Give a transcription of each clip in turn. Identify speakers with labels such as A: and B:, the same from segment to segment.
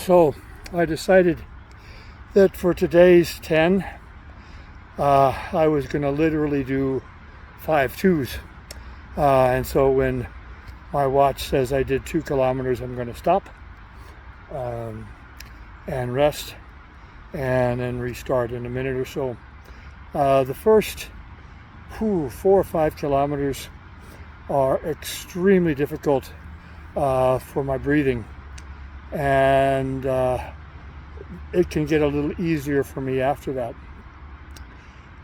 A: So I decided that for today's 10, I was going to literally do 5 twos. And so when my watch says I did 2 kilometers, I'm going to stop and rest and then restart in a minute or so. The first 4 or 5 kilometers are extremely difficult for my breathing, and it can get a little easier for me after that.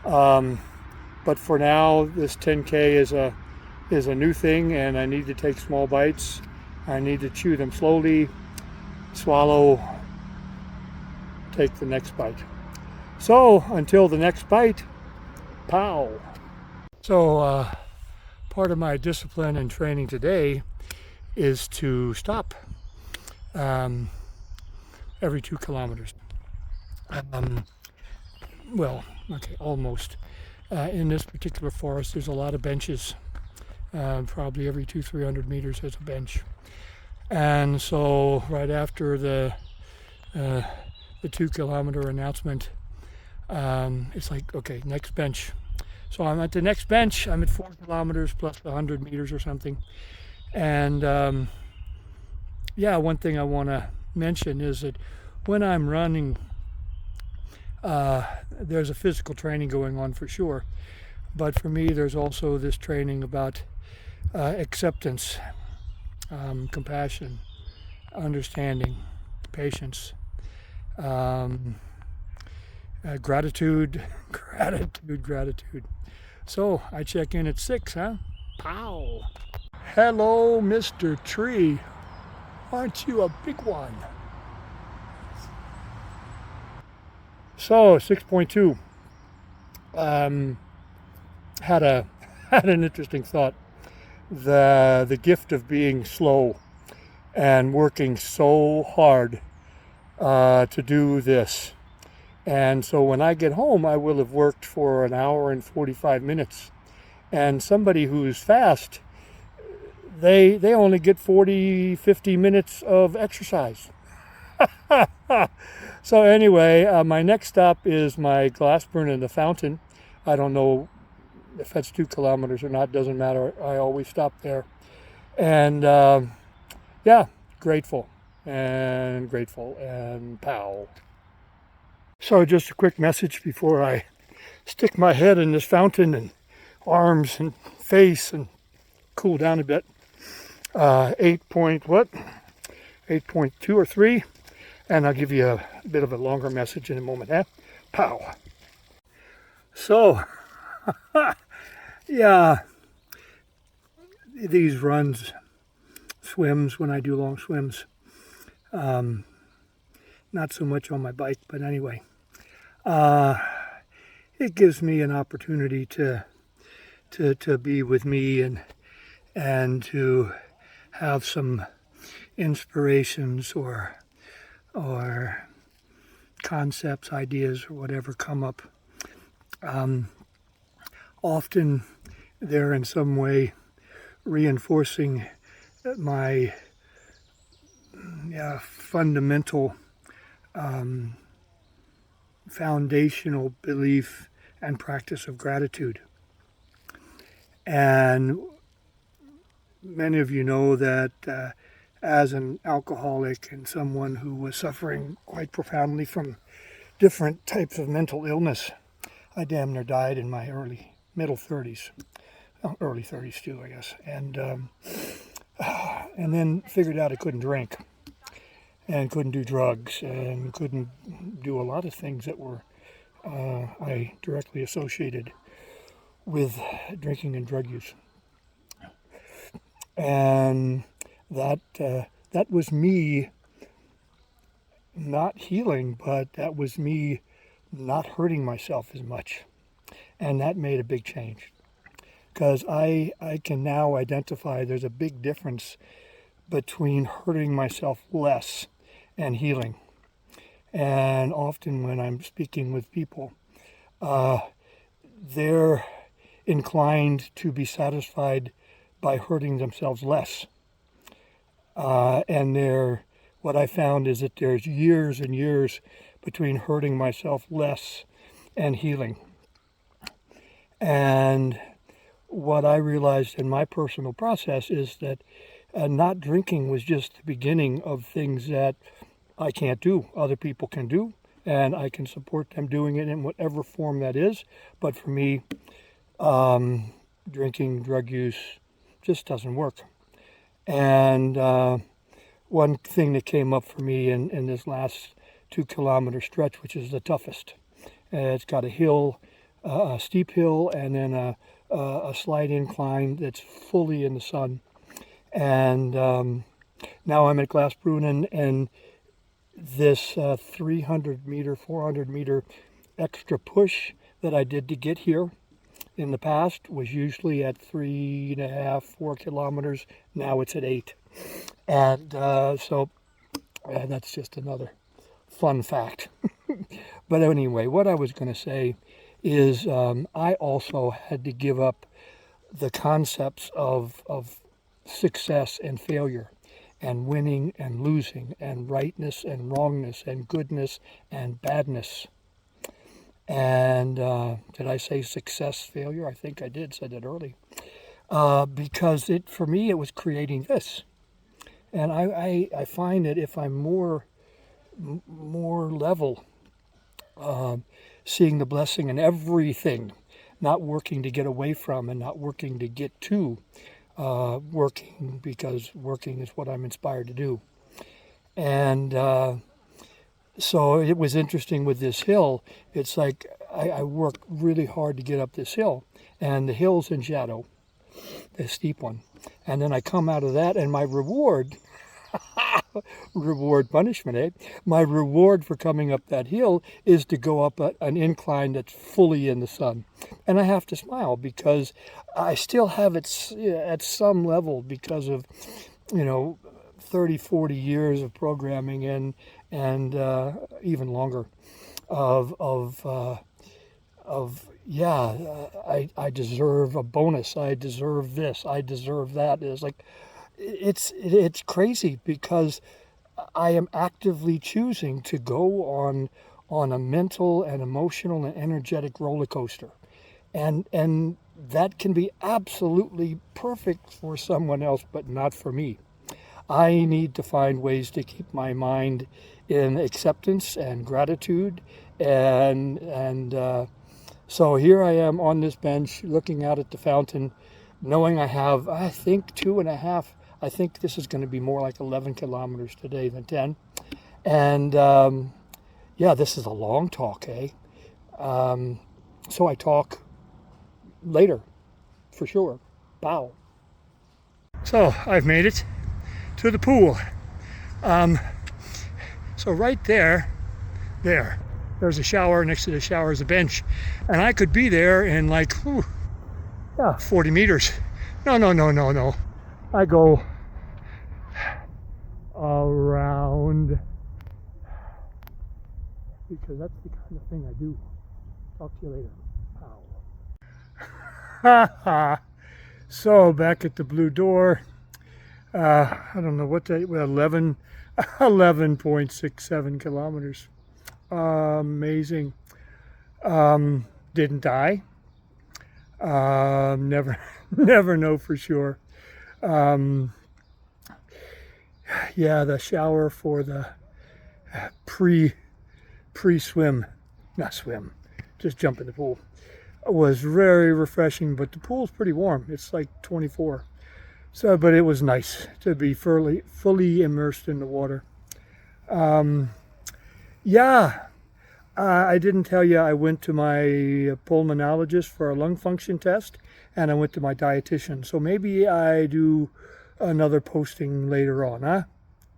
A: But for now, this 10K is a new thing, and I need to take small bites. I need to chew them slowly, swallow, take the next bite. So until the next bite, pow. So part of my discipline and training today is to stop every 2 kilometers. Well, okay, almost. In this particular forest, there's a lot of benches. Probably every 200-300 meters there's a bench. And so right after the 2 kilometer announcement, it's like, okay, next bench. So I'm at the next bench. I'm at 4 kilometers plus 100 meters or something. And yeah, one thing I want to mention is that when I'm running, there's a physical training going on for sure. But for me, there's also this training about acceptance, compassion, understanding, patience, gratitude. So I check in at 6, huh? Pow! Hello, Mr. Tree. Aren't you a big one? So 6.2. Had an interesting thought. The gift of being slow and working so hard to do this. And so when I get home, I will have worked for an hour and 45 minutes. And somebody who's fast, they only get 40-50 minutes of exercise. So anyway, my next stop is my glass burn in the fountain. I don't know if that's 2 kilometers or not, doesn't matter. I always stop there. And yeah, grateful and pow. So just a quick message before I stick my head in this fountain and arms and face and cool down a bit. 8.2 or 3, and I'll give you a bit of a longer message in a moment. Pow. So, yeah, these runs, swims, when I do long swims, not so much on my bike, but anyway, it gives me an opportunity to be with me and to have some inspirations or concepts, ideas, or whatever come up. Often they're in some way reinforcing my fundamental foundational belief and practice of gratitude. And many of you know that as an alcoholic and someone who was suffering quite profoundly from different types of mental illness, I damn near died in my early 30s too, I guess. And then figured out I couldn't drink and couldn't do drugs and couldn't do a lot of things that were I directly associated with drinking and drug use. And that was me not healing, but that was me not hurting myself as much. And that made a big change. Because I can now identify there's a big difference between hurting myself less and healing. And often when I'm speaking with people, they're inclined to be satisfied by hurting themselves less. And they're what I found is that there's years and years between hurting myself less and healing. And what I realized in my personal process is that not drinking was just the beginning of things that I can't do, other people can do, and I can support them doing it in whatever form that is. But for me, drinking, drug use just doesn't work. And one thing that came up for me in this last 2-kilometer stretch, which is the toughest. It's got a hill, a steep hill, and then a slight incline that's fully in the sun. And now I'm at Glassbrunn, and this 300 meter, 400 meter extra push that I did to get here in the past was usually at 3.5, 4 kilometers. Now it's at 8. And so that's just another fun fact. But anyway, what I was going to say is I also had to give up the concepts of success and failure, and winning and losing, and rightness and wrongness, and goodness and badness. And did I say success, failure? I think I did, said it early. Because for me, it was creating this. And I find that if I'm more level, seeing the blessing in everything, not working to get away from and not working to get to, working because working is what I'm inspired to do. And so it was interesting with this hill. It's like I work really hard to get up this hill, and the hill's in shadow, the steep one. And then I come out of that, and my reward, punishment, eh? My reward for coming up that hill is to go up an incline that's fully in the sun. And I have to smile because I still have it at some level because of, 30, 40 years of programming and even longer I deserve a bonus. I deserve this. I deserve that. It's like, it's crazy because I am actively choosing to go on a mental and emotional and energetic roller coaster. And that can be absolutely perfect for someone else, but not for me. I need to find ways to keep my mind in acceptance and gratitude. And so here I am on this bench looking out at the fountain, knowing I have, I think, 2.5. I think this is going to be more like 11 kilometers today than 10. And this is a long talk, eh? So I talk later, for sure. Pow. So I've made it to the pool. So right there's a shower. Next to the shower is a bench. And I could be there in like, 40 meters. No. I go around because that's the kind of thing I do. Talk to you later. Pow. So back at the Blue Door, I don't know what 11.67 kilometers. Amazing. Didn't die. Never know for sure. The shower for the pre-swim, not swim, just jump in the pool, was very refreshing, but the pool's pretty warm. It's like 24. So, but it was nice to be fully immersed in the water. I didn't tell you I went to my pulmonologist for a lung function test, and I went to my dietitian. So maybe I do another posting later on, huh?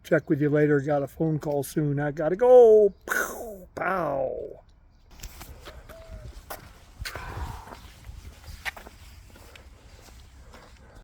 A: Check with you later. Got a phone call soon. I gotta go. Pow.